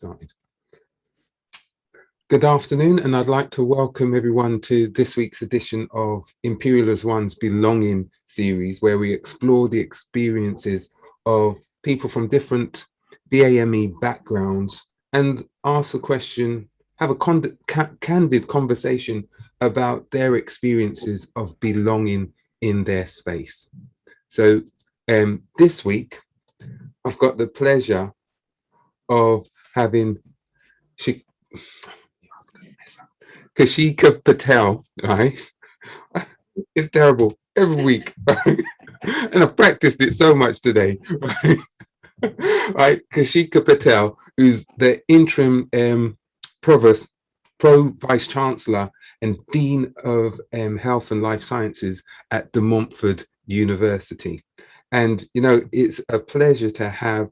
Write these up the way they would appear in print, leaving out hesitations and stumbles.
started. Good afternoon, and I'd like to welcome everyone to this week's edition of Imperial as One's Belonging series, where we explore the experiences of people from different BAME backgrounds and ask a question, have a candid conversation about their experiences of belonging in their space. So this week, I've got the pleasure of having Kaushika Patel, right? It's terrible every week, right? And I've practiced it so much today, right? Right, Kaushika Patel, who's the interim provost, vice chancellor, and dean of health and life sciences at De Montfort University. And you know, it's a pleasure to have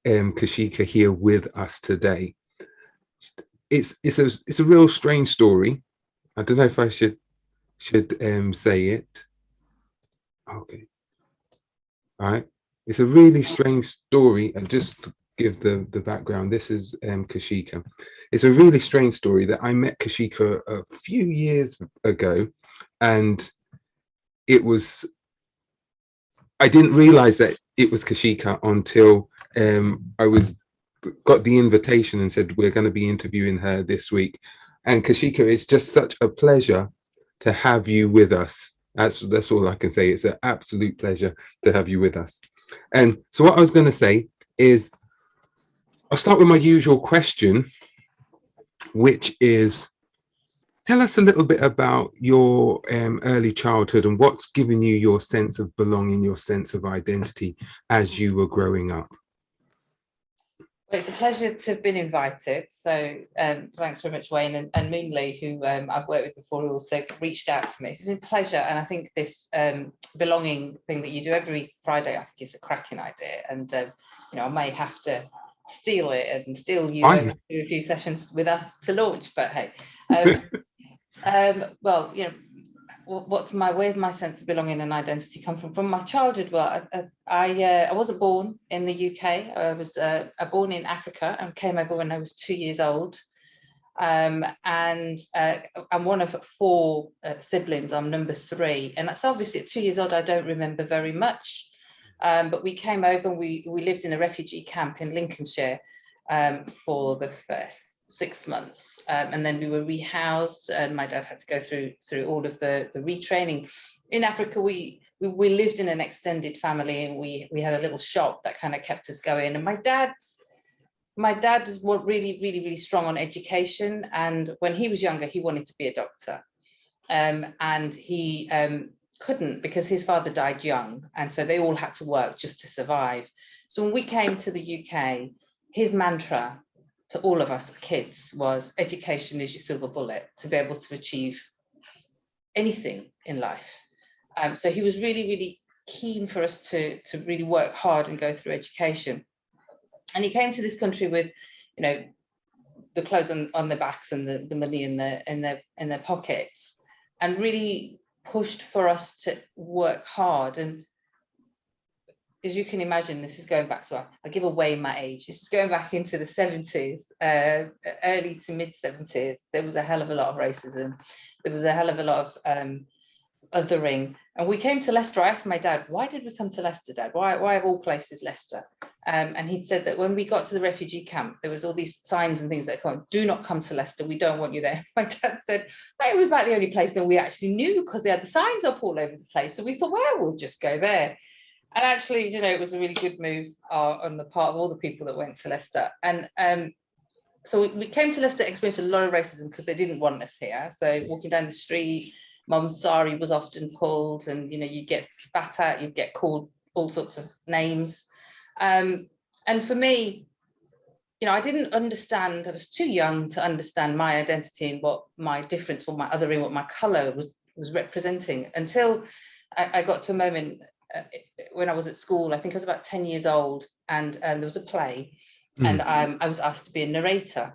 Kaushika here with us today. It's a real strange story. I don't know if I should say it. Okay. All right. It's a really strange story. And just to give the background, this is Kaushika. It's a really strange story that I met Kaushika a few years ago, and I didn't realize that it was Kaushika until I got the invitation and said we're going to be interviewing her this week. And Kaushika, it's just such a pleasure to have you with us. That's all I can say. It's an absolute pleasure to have you with us. And so what I was going to say is, I'll start with my usual question, which is, tell us a little bit about your early childhood and what's given you your sense of belonging, your sense of identity as you were growing up. Well, it's a pleasure to have been invited. So thanks very much, Wayne and Moonlee, who I've worked with before, who also reached out to me. It's been a pleasure. And I think this belonging thing that you do every Friday, I think is a cracking idea. And, you know, I may have to steal it and steal you and do a few sessions with us to launch. But hey, well, you know, where's my sense of belonging and identity come from? From my childhood, well, I wasn't born in the UK. I was born in Africa and came over when I was 2 years old. And I'm one of four siblings. I'm number 3, and that's obviously at 2 years old. I don't remember very much, but we came over and we lived in a refugee camp in Lincolnshire for the first 6 months, and then we were rehoused, and my dad had to go through all of the retraining. In Africa, we lived in an extended family, and we had a little shop that kind of kept us going. And my dad was really strong on education, and when he was younger, he wanted to be a doctor, and he couldn't because his father died young, and so they all had to work just to survive. So when we came to the UK, his mantra to all of us kids was, education is your silver bullet to be able to achieve anything in life. So he was really keen for us to really work hard and go through education. And he came to this country with, you know, the clothes on their backs and the money in their pockets, and really pushed for us to work hard. And as you can imagine, this is going back to, I'll give away my age, this is going back into the 70s, early to mid 70s. There was a hell of a lot of racism. There was a hell of a lot of othering. And we came to Leicester. I asked my dad, why did we come to Leicester, Dad? Why of all places Leicester? And he'd said that when we got to the refugee camp, there was all these signs and things that come, do not come to Leicester, we don't want you there. My dad said, it was about the only place that we actually knew, because they had the signs up all over the place. So we thought, well, we'll just go there. And actually, you know, it was a really good move on the part of all the people that went to Leicester. And so we came to Leicester, experienced a lot of racism because they didn't want us here. So walking down the street, Mum's sari was often pulled, and, you know, you'd get spat at, you'd get called all sorts of names. And for me, you know, I didn't understand, I was too young to understand my identity and what my difference, what my othering, what my colour was representing, until I got to a moment when I was at school. I think I was about 10 years old, and there was a play, and I was asked to be a narrator.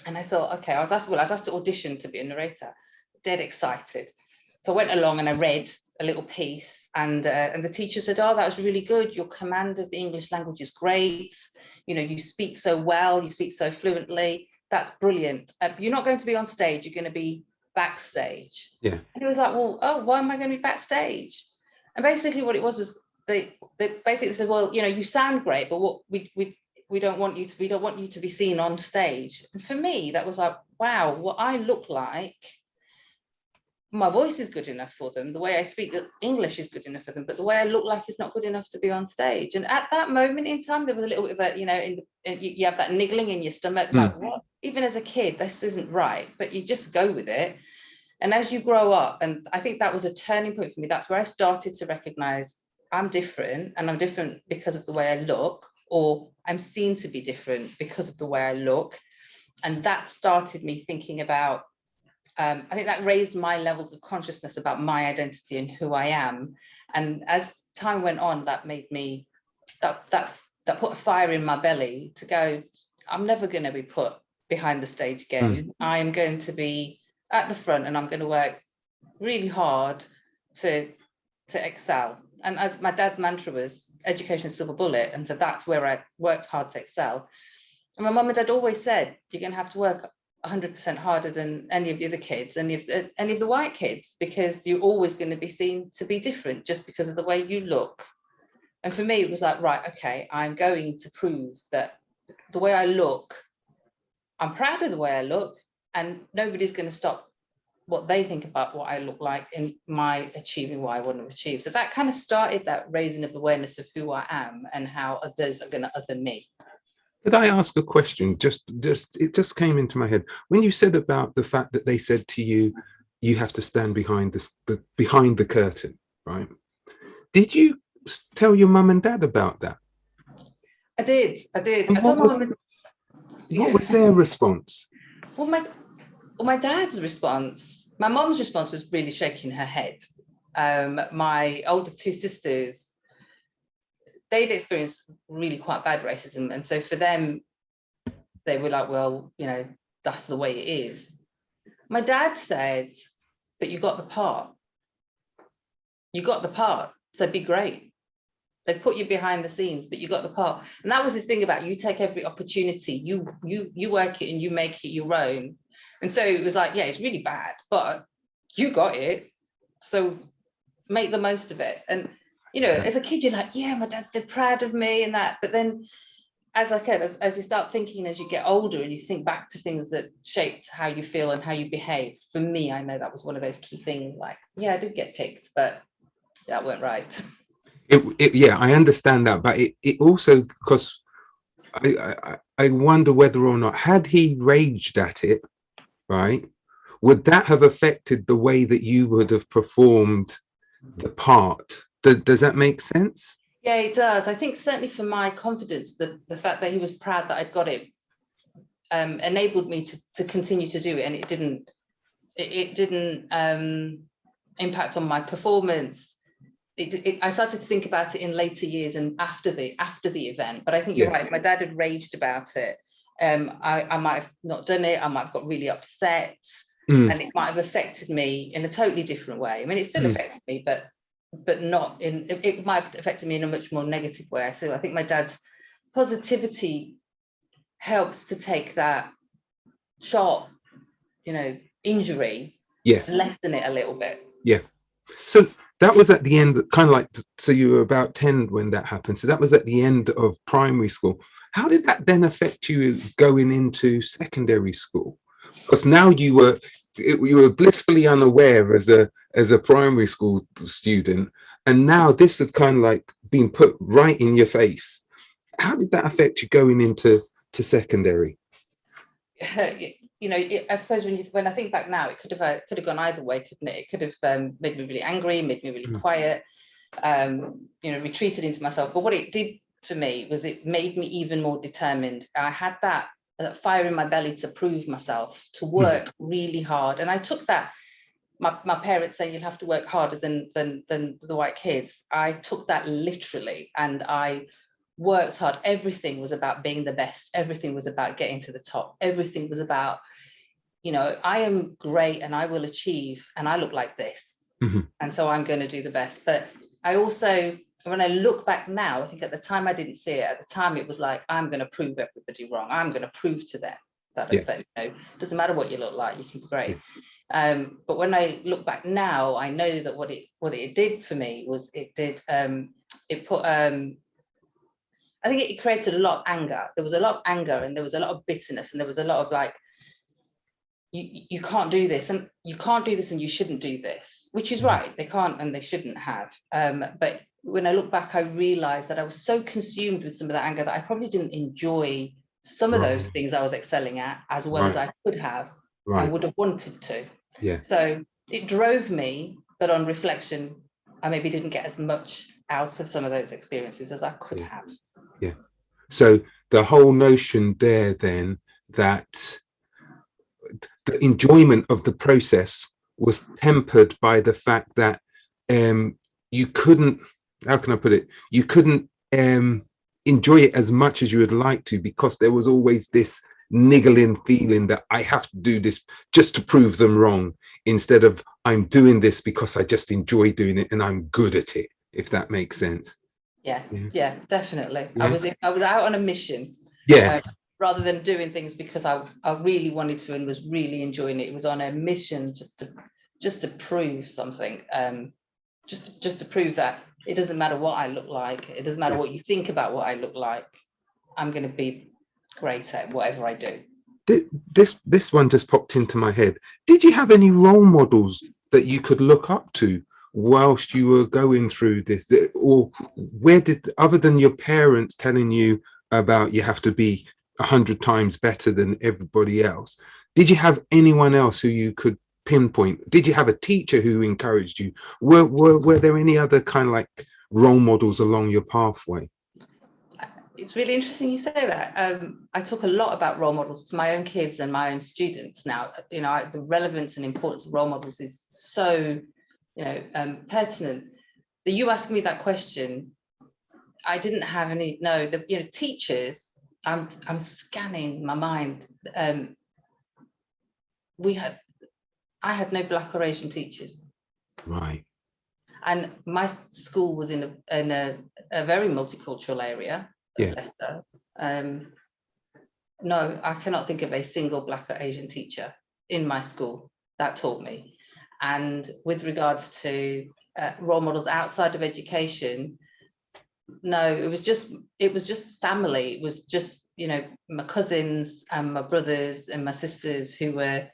And I thought, okay, I was asked to audition to be a narrator. Dead excited. So I went along and I read a little piece, and the teacher said, "Oh, that was really good. Your command of the English language is great. You know, you speak so well, you speak so fluently. That's brilliant. You're not going to be on stage. You're going to be backstage." Yeah. And it was like, "Well, oh, why am I going to be backstage?" And basically, what it was they basically said, "Well, you know, you sound great, but what we don't want you to be seen on stage." And for me, that was like, wow, what I look like, my voice is good enough for them, the way I speak the English is good enough for them, but the way I look like is not good enough to be on stage. And at that moment in time, there was a little bit of a, you know, you have that niggling in your stomach, like, what? Even as a kid, this isn't right, but you just go with it. And as you grow up, and I think that was a turning point for me, that's where I started to recognize I'm different, and I'm different because of the way I look, or I'm seen to be different because of the way I look. And that started me thinking about, I think that raised my levels of consciousness about my identity and who I am. And as time went on, that made me, that put a fire in my belly to go, I'm never going to be put behind the stage again. I'm going to be at the front, and I'm going to work really hard to excel. And as my dad's mantra was, education is silver bullet, and so that's where I worked hard to excel. And my mum and dad always said, you're going to have to work 100% harder than any of the other kids, any of the white kids, because you're always going to be seen to be different just because of the way you look. And for me, it was like, right, okay, I'm going to prove that the way I look, I'm proud of the way I look, and nobody's going to stop what they think about what I look like in my achieving what I want to achieve. So that kind of started that raising of awareness of who I am and how others are going to other me. Could I ask a question? Just it just came into my head when you said about the fact that they said to you, you have to stand behind behind the curtain, right? Did you tell your mum and dad about that? I did. And I told my mum. what was their response? Well, my dad's response, my mom's response was really shaking her head. My older two sisters, they'd experienced really quite bad racism, and so for them, they were like, well, you know, that's the way it is. My dad said, but you got the part. You got the part, so be great. They put you behind the scenes, but you got the part. And that was this thing about, you take every opportunity, you work it and you make it your own. And so it was like, yeah, it's really bad, but you got it, so make the most of it. And you know, as a kid, you're like, yeah, my dad's proud of me and that. But then as I said, as you start thinking, as you get older and you think back to things that shaped how you feel and how you behave, for me, I know that was one of those key things. Like, yeah, I did get picked, but that weren't right. Yeah, I understand that, but it also, because I wonder whether or not, had he raged at it, right, would that have affected the way that you would have performed the part? Does that make sense? Yeah, it does. I think certainly for my confidence, the fact that he was proud that I'd got it enabled me to continue to do it, and it didn't impact on my performance. I started to think about it in later years and after the event. But I think you're right. If my dad had raged about it, I might have not done it. I might have got really upset, and it might have affected me in a totally different way. I mean, it still affected me, but not in. It might have affected me in a much more negative way. So I think my dad's positivity helps to take that sharp, you know, injury, lessen it a little bit. Yeah. So that was at the end, kind of like, so you were about 10 when that happened. So that was at the end of primary school. How did that then affect you going into secondary school? Because now you were blissfully unaware as a primary school student, and now this had kind of like been put right in your face. How did that affect you going into secondary? You know, I suppose when I think back now, it could have gone either way, couldn't it? It could have made me really angry, made me really quiet, you know, retreated into myself. But what it did for me was it made me even more determined. I had that fire in my belly to prove myself, to work really hard. And I took that, my parents saying you'll have to work harder than the white kids. I took that literally, and I worked hard. Everything was about being the best. Everything was about getting to the top. Everything was about, you know, I am great and I will achieve, and I look like this. Mhm. and so I'm going to do the best. But I also, when I look back now, I think at the time I didn't see it. At the time it was like, I'm going to prove everybody wrong. I'm going to prove to them that, Yeah. that, you know, doesn't matter what you look like, you can be great. Yeah. But when I look back now, I know that what it did for me was it put I think it created a lot of anger. There was a lot of anger, and there was a lot of bitterness, and there was a lot of like, you can't do this, and you can't do this, and you shouldn't do this, which is right. They can't and they shouldn't have. But when I look back, I realized that I was so consumed with some of that anger that I probably didn't enjoy some of those Right. things I was excelling at as well as Right. I could have and Right. would have wanted to. Yeah. So it drove me, but on reflection, I maybe didn't get as much out of some of those experiences as I could Yeah. have. Yeah. So the whole notion there then that the enjoyment of the process was tempered by the fact that you couldn't, how can I put it, you couldn't enjoy it as much as you would like to, because there was always this niggling feeling that I have to do this just to prove them wrong, instead of I'm doing this because I just enjoy doing it and I'm good at it, if that makes sense. Yeah, Yeah. yeah, definitely. Yeah. I was out on a mission, Yeah. rather than doing things because I really wanted to and was really enjoying it. It was on a mission just to prove something, just to prove that it doesn't matter what I look like, it doesn't matter Yeah. what you think about what I look like. I'm going to be great at whatever I do. This one just popped into my head. Did you have any role models that you could look up to whilst you were going through this, or where did, other than your parents telling you about you have to be 100 times better than everybody else, did you have anyone else who you could pinpoint? Did you have a teacher who encouraged you? Were there any other kind of like role models along your pathway? It's really interesting you say that. I talk a lot about role models to my own kids and my own students now. You know, the relevance and importance of role models is so, pertinent. That you asked me that question, I didn't have any. No, teachers. I'm scanning my mind. I had no Black or Asian teachers, Right. and my school was in a very multicultural area of Yeah. Leicester. No, I cannot think of a single Black or Asian teacher in my school that taught me. And with regards to role models outside of education, no, it was just family. It was just, my cousins and my brothers and my sisters who were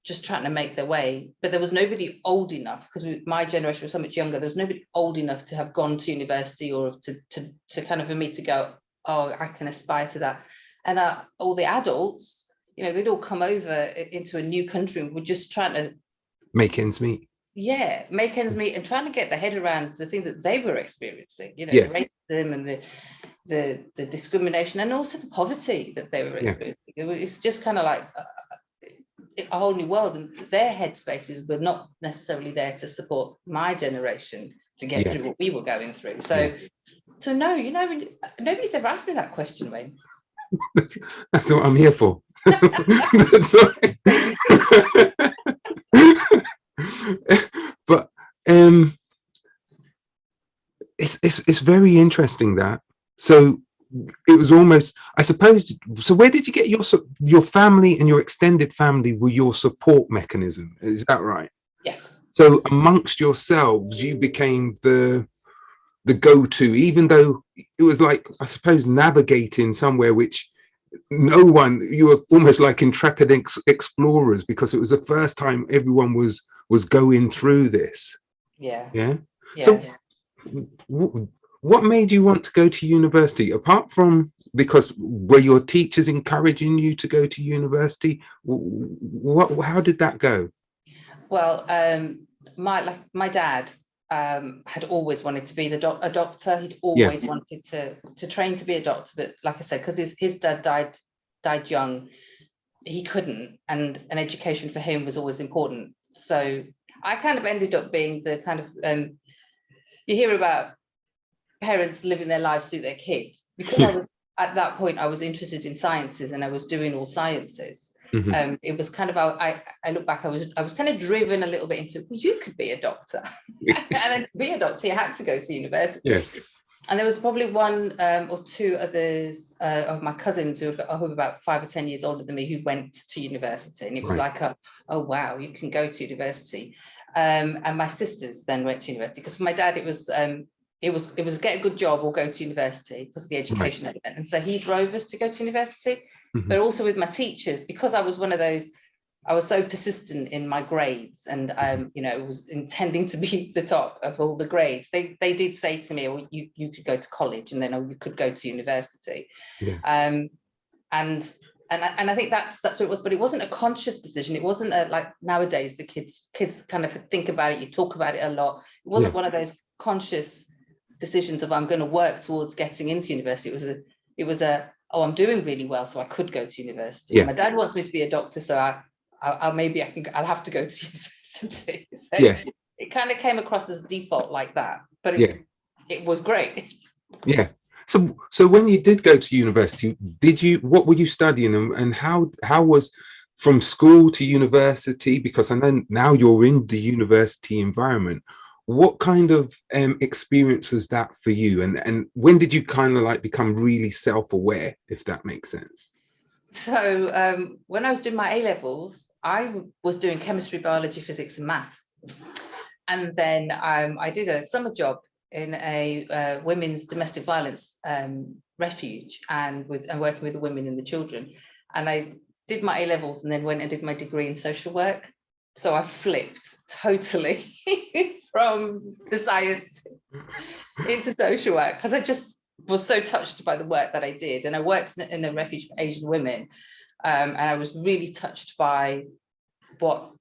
just trying to make their way. But there was nobody old enough, because my generation was so much younger. There was nobody old enough to have gone to university, or to kind of, for me to go, oh, I can aspire to that. And all the adults, they'd all come over into a new country and were just trying to Make ends meet. make ends meet and trying to get their head around the things that they were experiencing, the Yeah. racism and the discrimination, and also the poverty that they were experiencing. It's just kind of like a whole new world, and their headspaces were not necessarily there to support my generation to get through what we were going through. So no, nobody's ever asked me that question, Wayne. That's what I'm here for. But it's very interesting that. So it was almost, I suppose. So where did you get your family and your extended family were your support mechanism? Is that right? Yes. So amongst yourselves, you became the go-to, even though it was like, I suppose, navigating somewhere which no one, you were almost like intrepid explorers, because it was the first time everyone was going through this. Yeah. So what made you want to go to university, apart from because were your teachers encouraging you to go to university? How did that go? Well, my dad had always wanted to be a doctor. He'd always wanted to train to be a doctor, but like I said, because his dad died young, he couldn't, and an education for him was always important. So I kind of ended up being the kind of you hear about parents living their lives through their kids, because I was at that point, I was interested in sciences and I was doing all sciences. Mhm. It was kind of, I look back, I was kind of driven a little bit into, well, you could be a doctor. And then to be a doctor, you had to go to university. Yeah. And there was probably one or two others of my cousins who were about 5 or 10 years older than me who went to university. And it was Right. like, oh, wow, you can go to university. And my sisters then went to university, because for my dad, it was get a good job or go to university because of the education element. And so he drove us to go to university. Mhm. But also with my teachers, because I was one of those, I was so persistent in my grades, and was intending to be the top of all the grades. They did say to me, well, you could go to college, and then you could go to university. Yeah. And I think that's what it was. But it wasn't a conscious decision. It wasn't like nowadays the kids kind of think about it. You talk about it a lot. It wasn't one of those conscious decisions of I'm going to work towards getting into university. It was a oh, I'm doing really well, so I could go to university. Yeah. My dad wants me to be a doctor, so I'll have to go to university. So it kind of came across as default like that, but it was great. Yeah. So when you did go to university, what were you studying, and how was from school to university? Because I know now you're in the university environment. What kind of experience was that for you? And when did you kind of like become really self-aware, if that makes sense? So when I was doing my A-levels, I was doing chemistry, biology, physics, and maths. And then I did a summer job in a women's domestic violence refuge, and working with the women and the children. And I did my A-levels and then went and did my degree in social work. So I flipped totally from the science into social work, because I just was so touched by the work that I did. And I worked in a refuge for Asian women, and I was really touched by what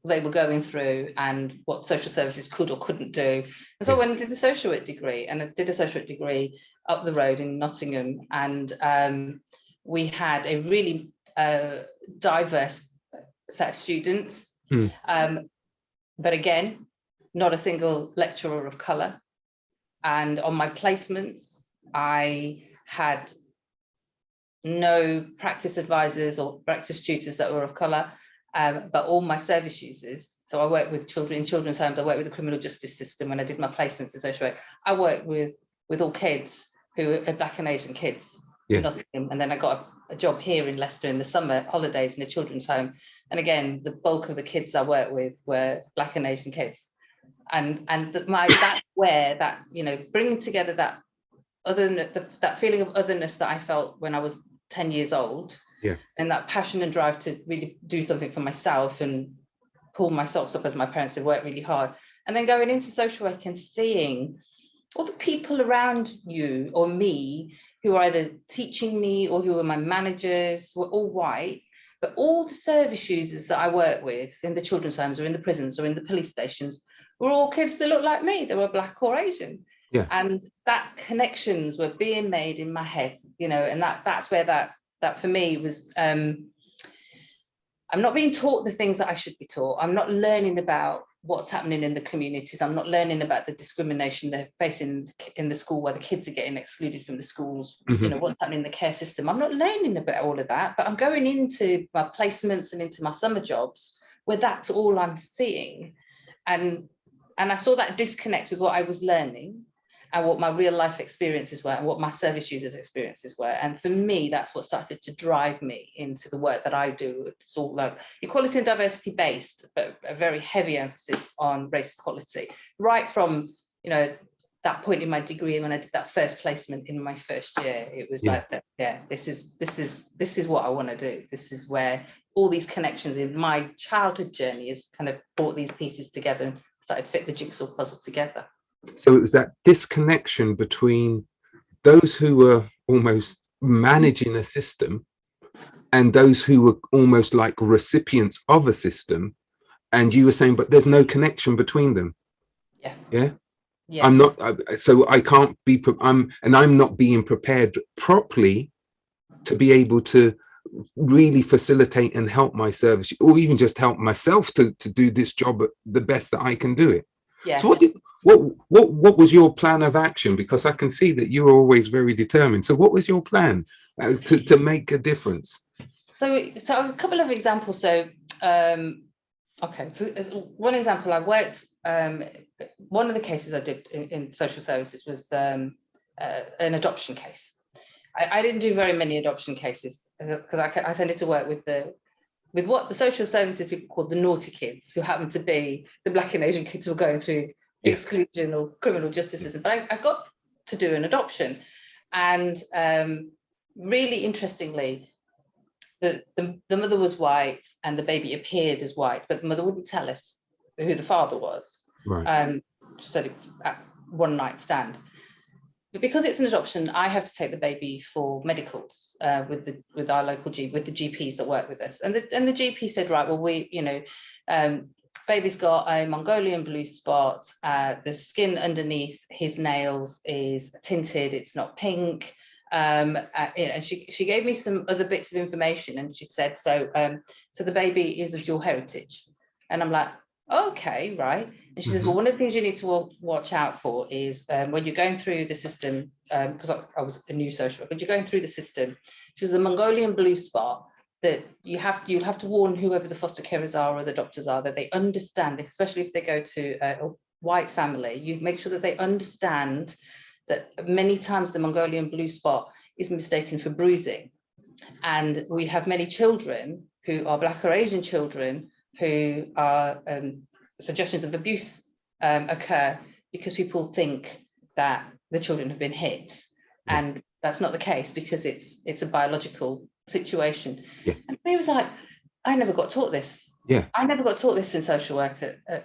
they were going through and what social services could or couldn't do. And so I went and did a social work degree, and I did a social work degree up the road in Nottingham. And we had a really diverse set of students. But again, not a single lecturer of colour. And on my placements, I had no practice advisors or practice tutors that were of colour, but all my service users. So I work with children in children's homes. I work with the criminal justice system. When I did my placements in social work, I worked with all kids who are Black and Asian kids in Nottingham. And then I got a job here in Leicester in the summer holidays in a children's home. And again, the bulk of the kids I worked with were Black and Asian kids. And that's where that, bringing together that that feeling of otherness that I felt when I was 10 years old, and that passion and drive to really do something for myself and pull my socks up, as my parents said, work really hard. And then going into social work and seeing all the people around you or me who are either teaching me or who were my managers were all white, but all the service users that I work with in the children's homes or in the prisons or in the police stations were all kids that looked like me. They were Black or Asian. And that connections were being made in my head, and that's where that for me was, I'm not being taught the things that I should be taught. I'm not learning about what's happening in the communities. I'm not learning about the discrimination they're facing in the school, where the kids are getting excluded from the schools, what's happening in the care system. I'm not learning about all of that, but I'm going into my placements and into my summer jobs where that's all I'm seeing. And I saw that disconnect with what I was learning and what my real life experiences were and what my service users' experiences were. And for me, that's what started to drive me into the work that I do. It's all like equality and diversity based, but a very heavy emphasis on race equality, right from, that point in my degree. And when I did that first placement in my first year, it was like, this is what I want to do. This is where all these connections in my childhood journey has kind of brought these pieces together and started to fit the jigsaw puzzle together. So it was that disconnection between those who were almost managing a system and those who were almost like recipients of a system. And you were saying, but there's no connection between them. Yeah. I'm not, so I can't be, I'm not being prepared properly to be able to really facilitate and help my service, or even just help myself to do this job the best that I can do it. So what was your plan of action? Because I can see that you were always very determined. So what was your plan to make a difference? So a couple of examples. So, okay, so as one example, I worked, one of the cases I did in social services was an adoption case. I didn't do very many adoption cases because I tended to work with what the social services people call the naughty kids, who happen to be the Black and Asian kids who are going through exclusion or criminal justice system. But I got to do an adoption, and really interestingly, the mother was white and the baby appeared as white, but the mother wouldn't tell us who the father was. Right. She said it at one night stand. But because it's an adoption, I have to take the baby for medicals with our local with the GPs that work with us. And the GP said, right, well, baby's got a Mongolian blue spot. The skin underneath his nails is tinted. It's not pink. And she gave me some other bits of information, and she said, so the baby is of dual heritage. And I'm like, okay, right. And she says, well, one of the things you need to watch out for is when you're going through the system, because I was a new social worker, when you're going through the system, she says the Mongolian blue spot, that you'd have to warn whoever the foster carers are or the doctors are, that they understand, especially if they go to a white family, you make sure that they understand that many times the Mongolian blue spot is mistaken for bruising. And we have many children who are Black or Asian children who are suggestions of abuse occur because people think that the children have been hit, and that's not the case, because it's a biological situation. And he was like, I never got taught this. I never got taught this in social work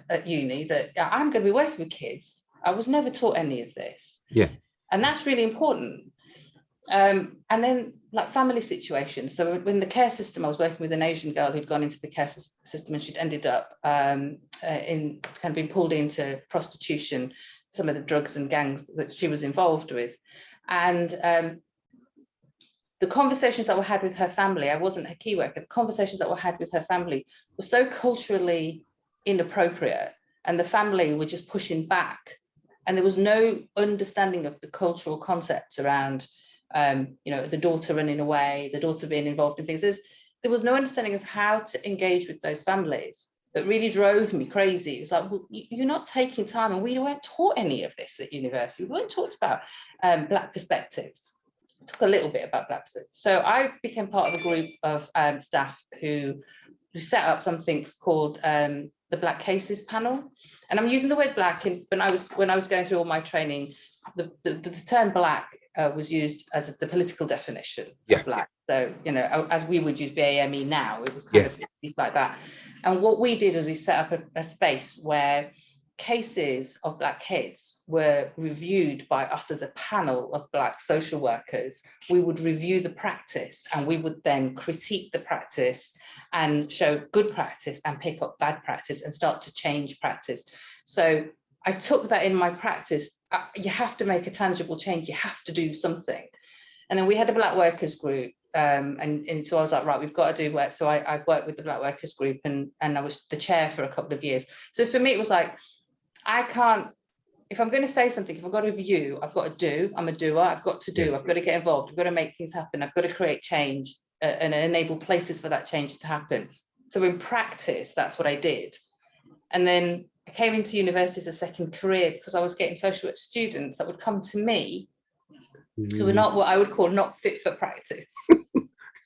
at uni, that I'm going to be working with kids. I was never taught any of this. And that's really important. And then, like, family situations. So when the care system, I was working with an Asian girl who'd gone into the care system, and she'd ended up in kind of been pulled into prostitution, some of the drugs and gangs that she was involved with. And the conversations that were had with her family, I wasn't her key worker, the conversations that were had with her family were so culturally inappropriate, and the family were just pushing back. And there was no understanding of the cultural concepts around the daughter running away, the daughter being involved in things. There was no understanding of how to engage with those families. That really drove me crazy. It was like, well, you're not taking time, and we weren't taught any of this at university. We weren't taught about Black perspectives. We took a little bit about Black perspectives. So I became part of a group of staff who set up something called the Black Cases Panel. And I'm using the word Black, when I was going through all my training, the term Black was used as the political definition of Black. So, as we would use BAME now, it was kind of used like that. And what we did is we set up a space where cases of Black kids were reviewed by us as a panel of Black social workers. We would review the practice, and we would then critique the practice and show good practice and pick up bad practice and start to change practice. So I took that in my practice. You have to make a tangible change. You have to do something. And then we had a Black workers group. And so I was like, right, we've got to do work. So I worked with the Black workers group, and I was the chair for a couple of years. So for me, it was like, I can't, if I'm going to say something, if I've got a view, I've got to do. I'm a doer. I've got to do. I've got to get involved. I've got to make things happen. I've got to create change and enable places for that change to happen. So in practice, that's what I did. And then I came into university as a second career because I was getting social work students that would come to me who were not what I would call not fit for practice.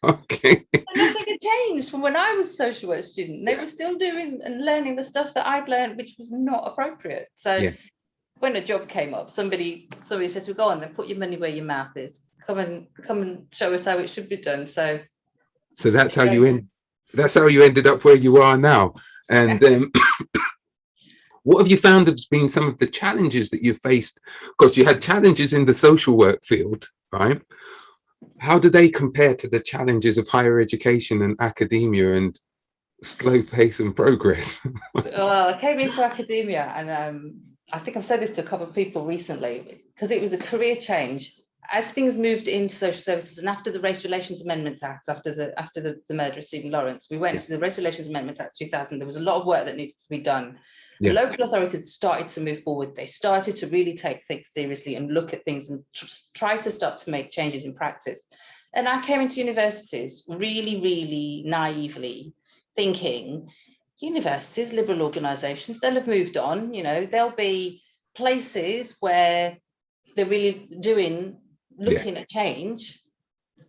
Okay. And nothing had changed from when I was a social work student. They were still doing and learning the stuff that I'd learned, which was not appropriate. So when a job came up, somebody said to me, go on then, put your money where your mouth is. Come and show us how it should be done. So that's how you ended up where you are now. And what have you found has been some of the challenges that you've faced? Because you had challenges in the social work field, right? How do they compare to the challenges of higher education and academia and slow pace and progress? Well, I came into academia, and I think I've said this to a couple of people recently, because it was a career change. As things moved into social services, and after the Race Relations Amendment Act, after the murder of Stephen Lawrence, we went to the Race Relations Amendment Act 2000. There was a lot of work that needed to be done. The local authorities started to move forward. They started to really take things seriously and look at things and try to start to make changes in practice. And I came into universities really, really naively thinking, universities, liberal organisations, they'll have moved on, you know, there'll be places where they're really looking at change.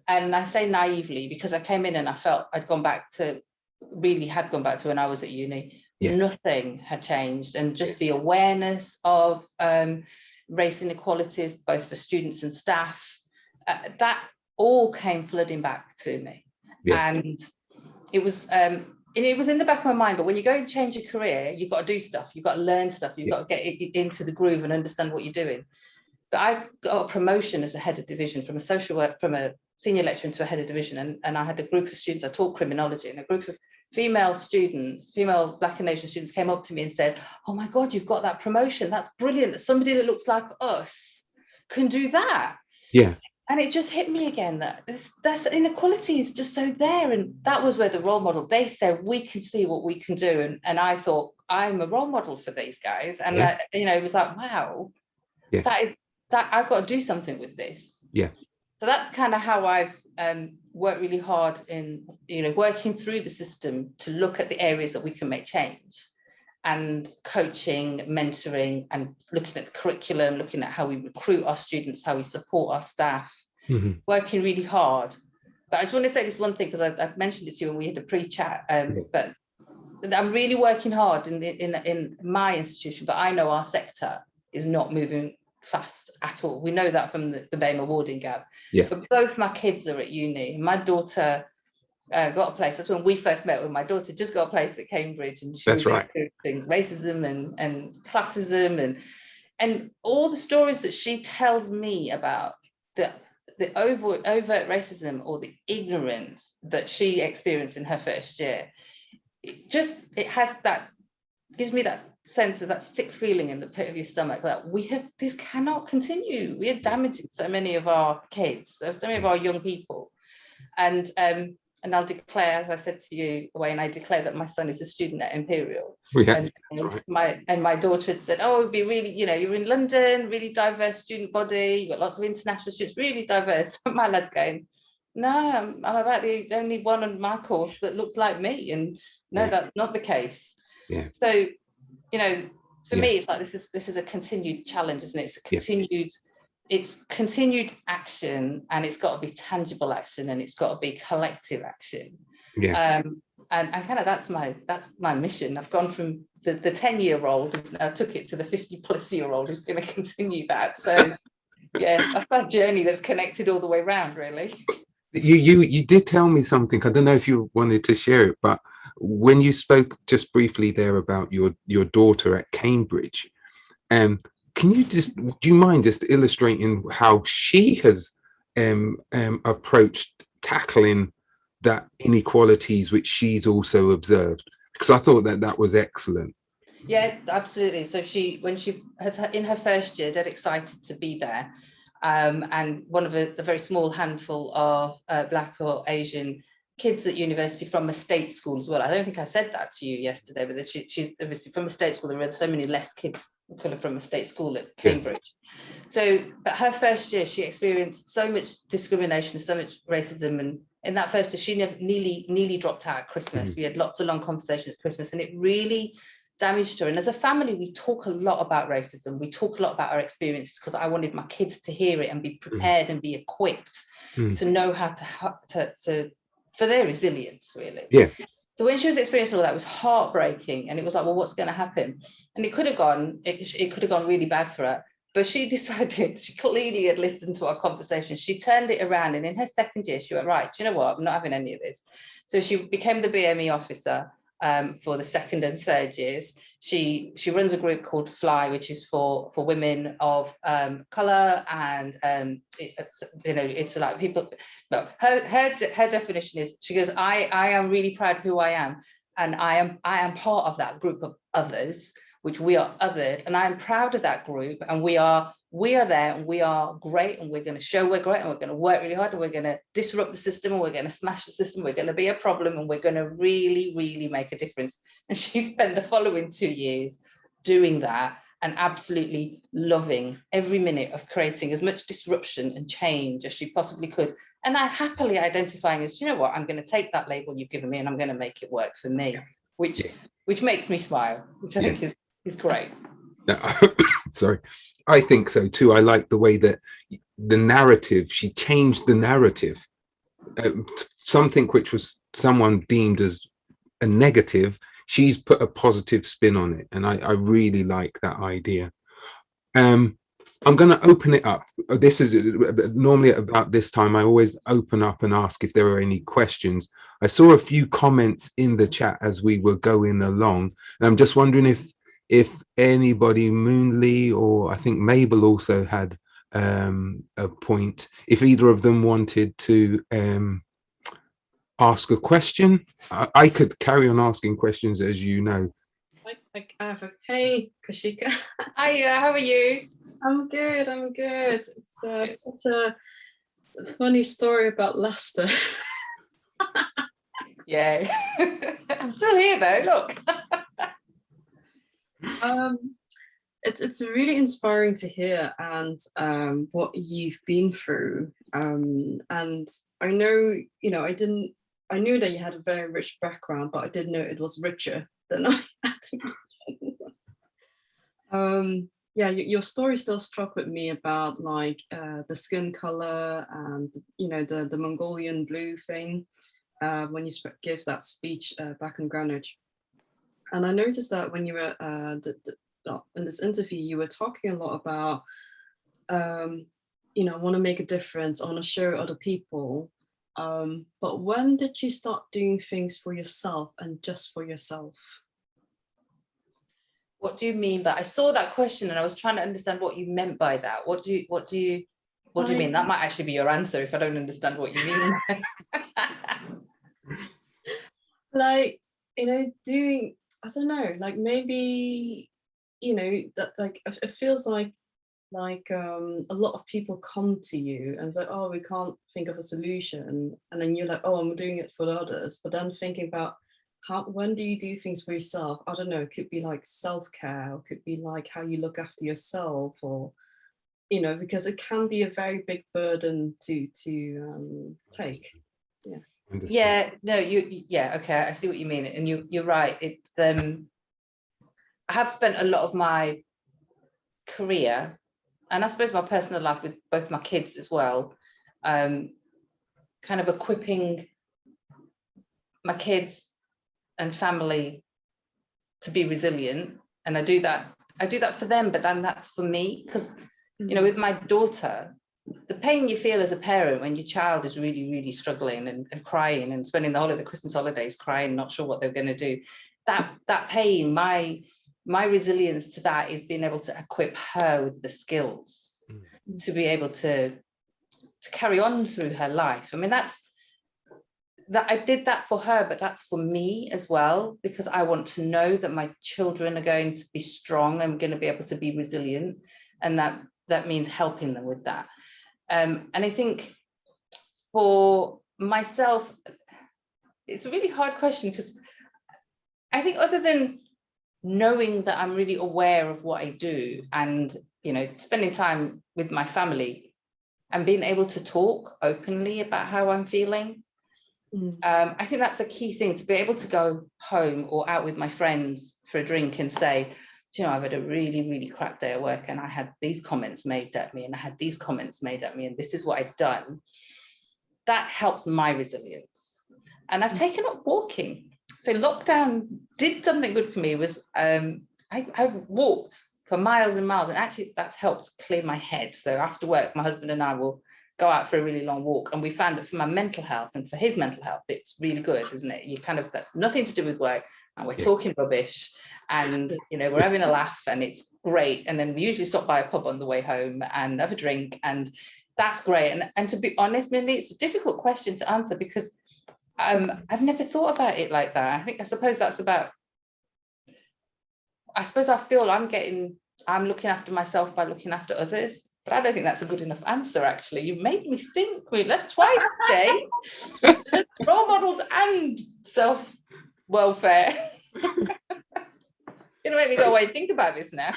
And I say naively because I came in and I felt had gone back to when I was at uni. Nothing had changed, and just the awareness of race inequalities, both for students and staff, that all came flooding back to me. And it was in the back of my mind, but when you go and change your career, you've got to do stuff, you've got to learn stuff, you've got to get into the groove and understand what you're doing. But I got a promotion as a head of division from a senior lecturer into a head of division, and I had a group of students. I taught criminology, and a group of female Black and Asian students came up to me and said, "Oh my God, you've got that promotion. That's brilliant. That somebody that looks like us can do that." Yeah. And it just hit me again that that's inequality is just so there. And that was where the role model, they said, we can see what we can do. And I thought, I'm a role model for these guys. And it was like, wow, that I've got to do something with this. Yeah. So that's kind of how I've worked really hard in, working through the system to look at the areas that we can make change, and coaching, mentoring, and looking at the curriculum, looking at how we recruit our students, how we support our staff, working really hard. But I just want to say this one thing, because I mentioned it to you when we had a pre-chat, but I'm really working hard in my institution, but I know our sector is not moving fast at all. We know that from the BAME awarding gap. But both my kids are at uni. My daughter got a place. That's when we first met. When my daughter just got a place at Cambridge, and she was experiencing racism and classism and all the stories that she tells me about the overt racism or the ignorance that she experienced in her first year. Gives me that sense of that sick feeling in the pit of your stomach that this cannot continue. We are damaging so many of our kids, so many of our young people. And I'll declare, as I said to you, Wayne, I declare that my son is a student at Imperial. And my daughter had said, oh, it'd be really, you're in London, really diverse student body, you've got lots of international students, really diverse. My lad's going, no, I'm about the only one on my course that looks like me. And no, that's not the case. So, for me, it's like this is a continued challenge, isn't it? It's continued action, and it's got to be tangible action, and it's got to be collective action. And kind of that's my mission. I've gone from the 10-year-old, and I took it to the 50-plus-year-old who's going to continue that. So that's that journey that's connected all the way around, really. You did tell me something. I don't know if you wanted to share it, but when you spoke just briefly there about your daughter at Cambridge, do you mind just illustrating how she has approached tackling that inequalities which she's also observed? Because I thought that was excellent. Yeah, absolutely. So when she has in her first year, dead excited to be there. And one of a very small handful of Black or Asian kids at university from a state school as well. I don't think I said that to you yesterday, but that she's obviously from a state school. There were so many less kids kind of from a state school at Cambridge. So, but her first year, she experienced so much discrimination, so much racism, and in that first year, she nearly dropped out at Christmas. We had lots of long conversations at Christmas, and it really damaged her. And as a family, we talk a lot about racism. We talk a lot about our experiences, because I wanted my kids to hear it and be prepared and be equipped to know how to for their resilience, really. So when she was experiencing all that, it was heartbreaking, and it was like, well, what's going to happen? And it could have gone really bad for her. But she decided, she clearly had listened to our conversation. She turned it around, and in her second year, she went, right, do you know what? I'm not having any of this. So she became the BME officer for the second and third years. She runs a group called FLY, which is for women of color, and it's like people. No, her definition is, she goes, I am really proud of who I am, and I am part of that group of others, which we are othered, and I am proud of that group, and we are there, and we are great, and we're going to show we're great, and we're going to work really hard, and we're going to disrupt the system, and we're going to smash the system, we're going to be a problem, and we're going to really, really make a difference. And she spent the following 2 years doing that, and absolutely loving every minute of creating as much disruption and change as she possibly could. And I happily identifying as, you know what, I'm going to take that label you've given me and I'm going to make it work for me, which makes me smile, which I think is great. Sorry, I think so too. I like the way that the narrative, she changed the narrative. Something which was someone deemed as a negative, she's put a positive spin on it, and I really like that idea. I'm going to open it up. This is normally at about this time, I always open up and ask if there are any questions. I saw a few comments in the chat as we were going along, and I'm just wondering if anybody, Moonlee, or I think Mabel also had a point, if either of them wanted to ask a question. I could carry on asking questions, as you know. Hey, Kaushika. Hi, how are you? I'm good. It's such a funny story about Leicester. Yeah, I'm still here though. Look. It's really inspiring to hear, and what you've been through. And I know, I knew that you had a very rich background, but I didn't know it was richer than I had. Yeah, your story still struck with me about like the skin color and the Mongolian blue thing when you give that speech back in Greenwich. And I noticed that when you were in this interview, you were talking a lot about I want to make a difference, I want to show other people. But when did you start doing things for yourself and just for yourself? What do you mean? But I saw that question and I was trying to understand what you meant by that. What do you mean? That might actually be your answer if I don't understand what you mean. Like, doing, I don't know, like maybe, that like it feels like a lot of people come to you and say, oh, we can't think of a solution, and then you're like, oh, I'm doing it for the others. But then thinking about when do you do things for yourself? I don't know, it could be like self-care, or could be like how you look after yourself, or because it can be a very big burden to take. Yeah, no, okay, I see what you mean, and you're right. It's I have spent a lot of my career, and I suppose my personal life with both my kids as well, kind of equipping my kids and family to be resilient. And I do that for them, but then that's for me, because with my daughter, the pain you feel as a parent when your child is really, really struggling and crying and spending the whole of the Christmas holidays crying, not sure what they're going to do, that pain, my resilience to that is being able to equip her with the skills to be able to carry on through her life. I mean, that I did that for her, but that's for me as well, because I want to know that my children are going to be strong and going to be able to be resilient, and that means helping them with that. And I think for myself, it's a really hard question, because I think other than knowing that I'm really aware of what I do and, spending time with my family and being able to talk openly about how I'm feeling, I think that's a key thing, to be able to go home or out with my friends for a drink and say, I've had a really, really crap day at work, and I had these comments made at me, and I had these comments made at me, and this is what I've done. That helps my resilience. And I've taken up walking. So lockdown did something good for me. Was I walked for miles and miles, and actually that's helped clear my head. So after work, my husband and I will go out for a really long walk, and we found that for my mental health and for his mental health, it's really good, isn't it? That's nothing to do with work, and we're talking rubbish, and we're having a laugh, and it's great. And then we usually stop by a pub on the way home and have a drink, and that's great. And to be honest, Mindy, it's a difficult question to answer, because I've never thought about it like that. I suppose I feel I'm looking after myself by looking after others, but I don't think that's a good enough answer, actually. You made me think. Let's twice today. Let's role models and self-welfare. You're gonna make me go away and think about this now.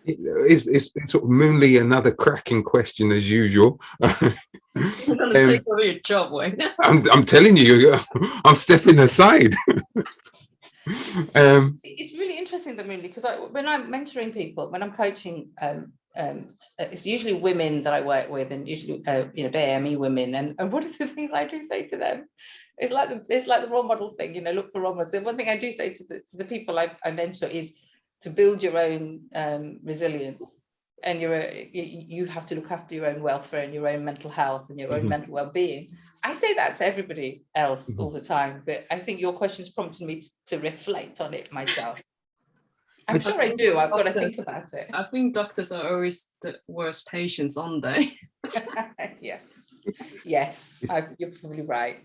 It's sort of Moonly, another cracking question as usual. I'm gonna take over your job, Wayne. I'm telling you, I'm stepping aside. It's really interesting, that Moonly, because when I'm mentoring people, when I'm coaching, it's usually women that I work with, and usually BAME women. And one of the things I do say to them, it's like the role model thing, look for role models. So one thing I do say to the people I mentor is to build your own resilience, and you have to look after your own welfare and your own mental health and your own mental well-being. I say that to everybody else all the time, but I think your question's prompted me to reflect on it myself. I'm sure I do. I've got to think about it. I think doctors are always the worst patients, aren't they? Yeah. Yes, you're probably right.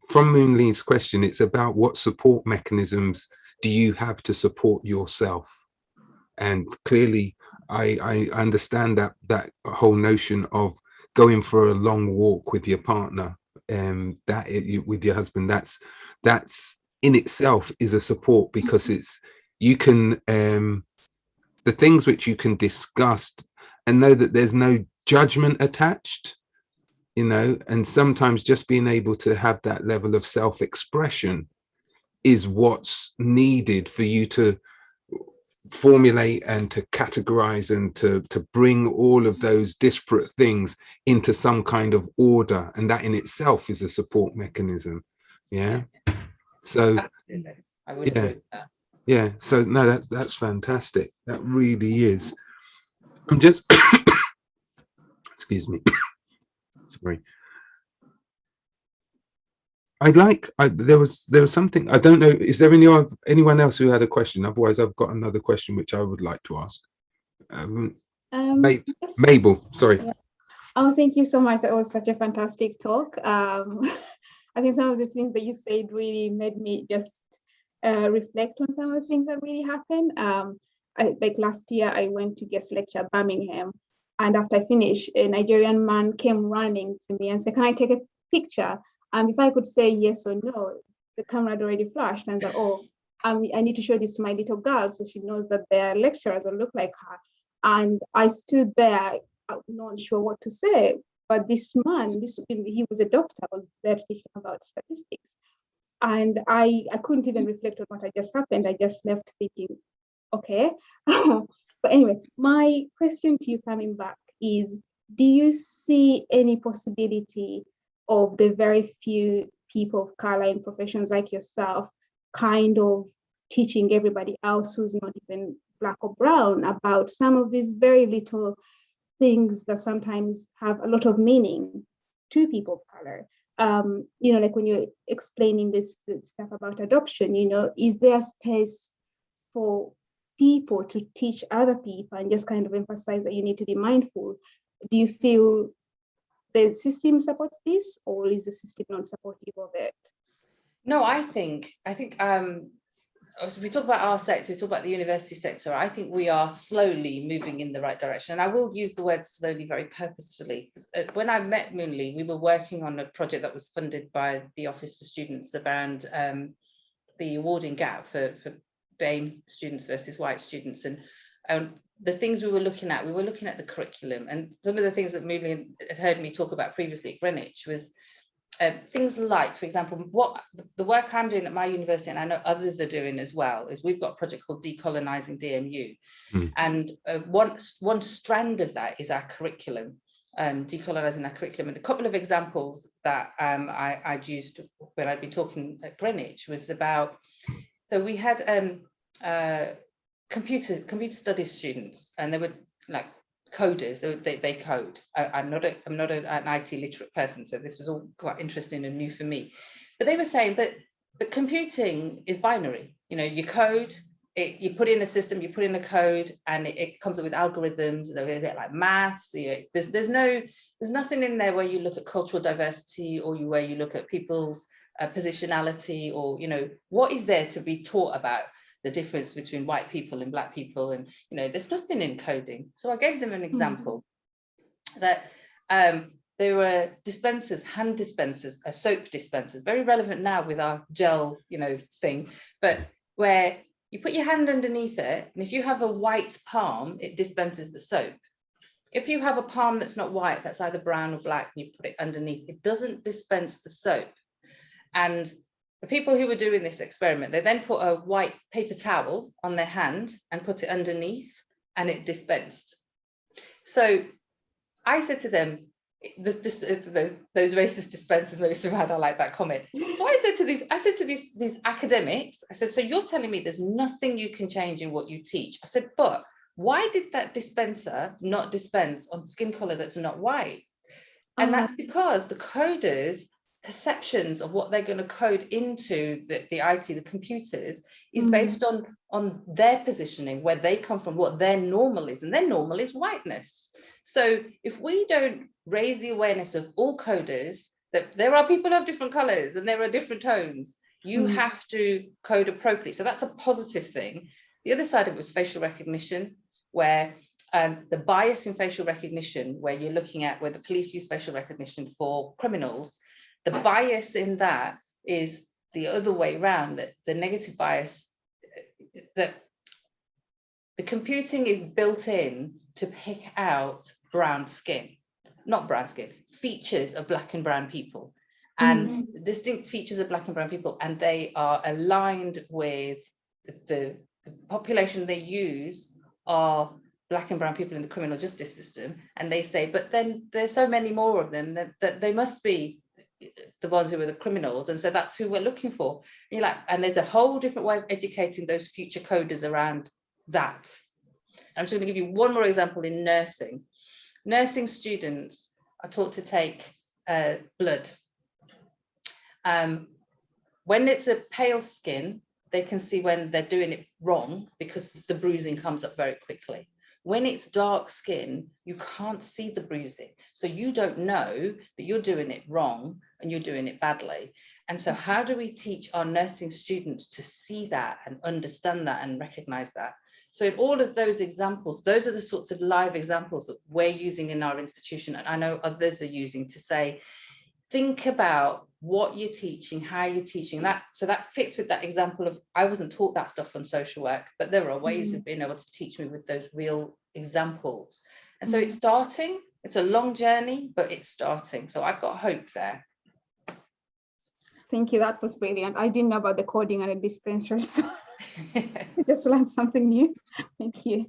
From Moonly's question, it's about what support mechanisms do you have to support yourself? And clearly, I understand that whole notion of going for a long walk with your partner, with your husband, that's in itself is a support, because it's you can the things which you can discuss and know that there's no judgment attached, and sometimes just being able to have that level of self-expression is what's needed for you to formulate and to categorize and to bring all of those disparate things into some kind of order, and that in itself is a support mechanism. So absolutely. I would agree with that. So no, that's fantastic. That really is. I'm just excuse me. Sorry. There was something, I don't know, is there anyone else who had a question? Otherwise I've got another question which I would like to ask. Yes. Mabel, sorry. Oh, thank you so much. That was such a fantastic talk. I think some of the things that you said really made me just reflect on some of the things that really happened. Like last year, I went to guest lecture at Birmingham, and after I finished, a Nigerian man came running to me and said, "Can I take a picture?" If I could say yes or no, the camera had already flashed, and I thought, I need to show this to my little girl so she knows that there are lecturers that look like her. And I stood there, I'm not sure what to say. But this man, he was a doctor, was there to teach them about statistics. And I couldn't even reflect on what had just happened. I just left thinking, okay. But anyway, my question to you coming back is, do you see any possibility of the very few people of color in professions like yourself kind of teaching everybody else who's not even Black or brown about some of these very little things that sometimes have a lot of meaning to people of color? Like when you're explaining this stuff about adoption, is there space for people to teach other people and just kind of emphasize that you need to be mindful? Do you feel the system supports this, or is the system not supportive of it? No, I think we talk about our sector, we talk about the university sector. I think we are slowly moving in the right direction. And I will use the word slowly very purposefully. When I met Moonly, we were working on a project that was funded by the Office for Students around the awarding gap for BAME students versus white students. And the things we were looking at the curriculum. And some of the things that Moonly had heard me talk about previously at Greenwich was things like, for example, what the work I'm doing at my university, and I know others are doing as well, is we've got a project called Decolonizing DMU. And one strand of that is our curriculum, decolonizing our curriculum. And a couple of examples that I'd used when I'd been talking at Greenwich was about, so we had computer studies students, and they were like coders. They code. I'm not an IT literate person, so this was all quite interesting and new for me. But they were saying, but computing is binary. You code it, you put in a system, you put in a code, and it comes up with algorithms. They're a bit like maths. There's nothing in there where you look at cultural diversity, or where you look at people's positionality, or what is there to be taught about the difference between white people and Black people. And there's nothing in coding. So I gave them an example that there were dispensers, hand dispensers, soap dispensers, very relevant now with our gel thing, but where You put your hand underneath it, and if you have a white palm, it dispenses the soap. If you have a palm that's not white, that's either brown or black, and you put it underneath, it doesn't dispense the soap. And the people who were doing this experiment, they then put a white paper towel on their hand and put it underneath, and it dispensed. So I said to them, those racist dispensers made me so mad. I like that comment. So I said to these academics, I said, so you're telling me there's nothing you can change in what you teach? I said, but why did that dispenser not dispense on skin color that's not white? And that's because the coders' perceptions of what they're going to code into the IT, the computers, is based on their positioning, where they come from, what their normal is, and their normal is whiteness. So if we don't raise the awareness of all coders, that there are people of different colors and there are different tones, you have to code appropriately. So that's a positive thing. The other side of it was facial recognition, where the bias in facial recognition, where you're looking at where the police use facial recognition for criminals, the bias in that is the other way around, that the negative bias, that the computing is built in to pick out brown skin, not brown skin, features of black and brown people, and distinct features of black and brown people, and they are aligned with the population they use are black and brown people in the criminal justice system. And they say, but then there's so many more of them that they must be the ones who are the criminals, and so that's who we're looking for. And you're like, and there's a whole different way of educating those future coders around that. I'm just going to give you one more example in nursing. Nursing students are taught to take blood. When it's a pale skin, they can see when they're doing it wrong because the bruising comes up very quickly. When it's dark skin, you can't see the bruising. So you don't know that you're doing it wrong and you're doing it badly. And so how do we teach our nursing students to see that and understand that and recognize that? So in all of those examples, those are the sorts of live examples that we're using in our institution, and I know others are using, to say, think about what you're teaching, how you're teaching that. So that fits with that example of, I wasn't taught that stuff on social work, but there are ways of being able to teach me with those real examples. And so it's starting, it's a long journey, but it's starting. So I've got hope there. Thank you, that was brilliant. I didn't know about the coding and the dispensers, so I just learned something new. Thank you.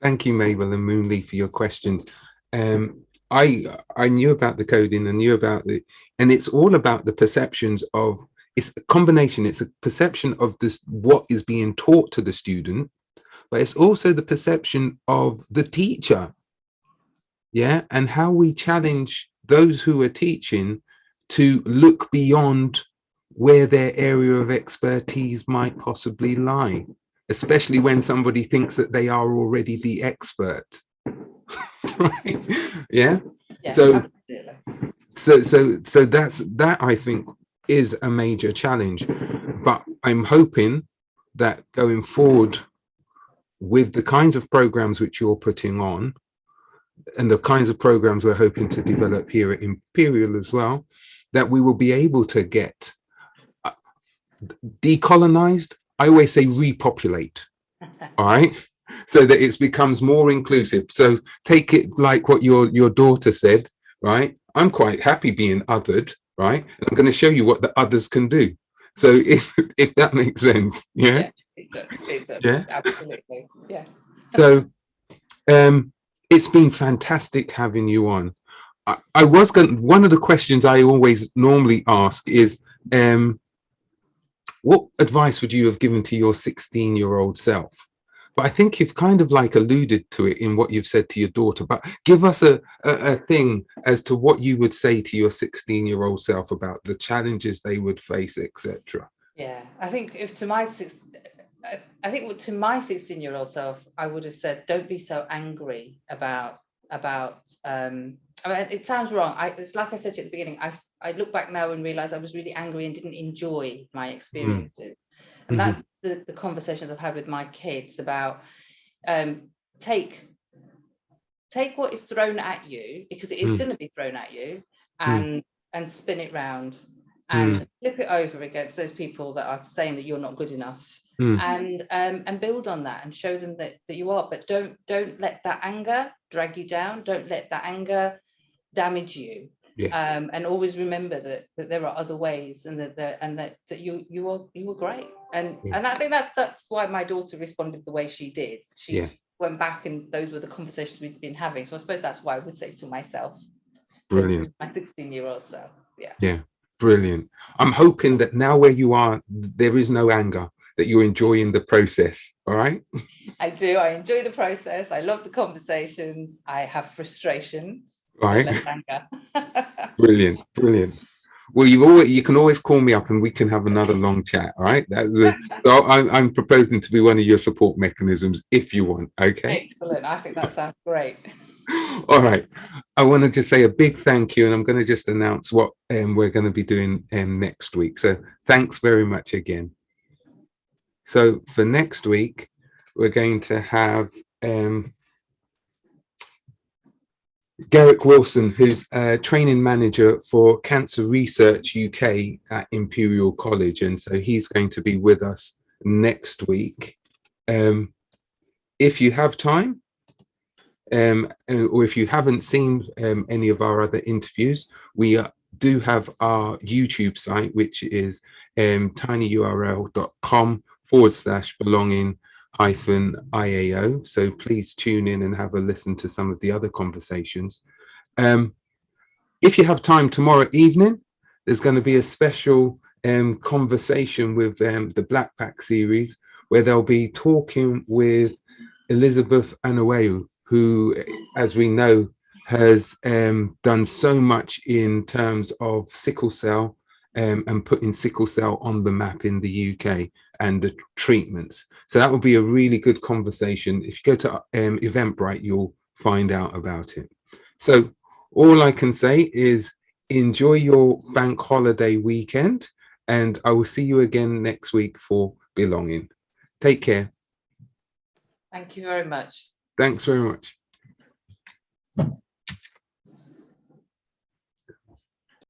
Thank you, Mabel and Moonlee, for your questions. I knew about the coding, I knew about the, and it's all about the perceptions of, it's a combination, it's a perception of this, what is being taught to the student, but it's also the perception of the teacher. Yeah, and how we challenge those who are teaching to look beyond where their area of expertise might possibly lie, especially when somebody thinks that they are already the expert. Right? Yeah. So that I think is a major challenge, but I'm hoping that going forward with the kinds of programs which you're putting on and the kinds of programs we're hoping to develop here at Imperial as well, that we will be able to get decolonized. I always say repopulate, all right, so that it becomes more inclusive. So take it like what your daughter said, right? I'm quite happy being othered, right? And I'm going to show you what the others can do. So if that makes sense, yeah, it does. Yeah, Absolutely, yeah. So it's been fantastic having you on. I was going, one of the questions I always normally ask is, what advice would you have given to your 16-year-old self? But I think you've kind of like alluded to it in what you've said to your daughter, but give us a thing as to what you would say to your 16-year-old self about the challenges they would face, etc. Yeah, I think to my 16-year-old self, I would have said, don't be so angry about I mean, it sounds wrong. It's like I said to you at the beginning, I look back now and realize I was really angry and didn't enjoy my experiences. And that's the conversations I've had with my kids about, take what is thrown at you, because it is going to be thrown at you, and spin it round and flip it over against those people that are saying that you're not good enough, and build on that and show them that you are. But don't let that anger drag you down. Don't let that anger damage you. And always remember that there are other ways, and that you are great. And I think that's why my daughter responded the way she did. She went back, and those were the conversations we'd been having. So I suppose that's why I would say to myself, brilliant, my 16-year-old self. Brilliant. I'm hoping that now where you are, there is no anger, that you're enjoying the process. All right. I do. I enjoy the process. I love the conversations. I have frustrations. Right. Less anger. Brilliant. Well, you can always call me up and we can have another long chat. All right. So I'm proposing to be one of your support mechanisms if you want. Okay. Excellent. I think that sounds great. All right. I want to just say a big thank you, and I'm going to just announce what we're going to be doing next week. So thanks very much again. So for next week, we're going to have Garrick Wilson, who's a training manager for Cancer Research UK at Imperial College. And so he's going to be with us next week. If you have time, or if you haven't seen any of our other interviews, we do have our YouTube site, which is tinyurl.com/belonging-IAO. So please tune in and have a listen to some of the other conversations. If you have time tomorrow evening, there's going to be a special conversation with the Black Pack series, where they'll be talking with Elizabeth Anaweu, who, as we know, has done so much in terms of sickle cell and putting sickle cell on the map in the UK and the treatments. So that will be a really good conversation. If you go to Eventbrite, you'll find out about it. So all I can say is enjoy your bank holiday weekend, and I will see you again next week for Belonging. Take care. Thank you very much. Thanks very much.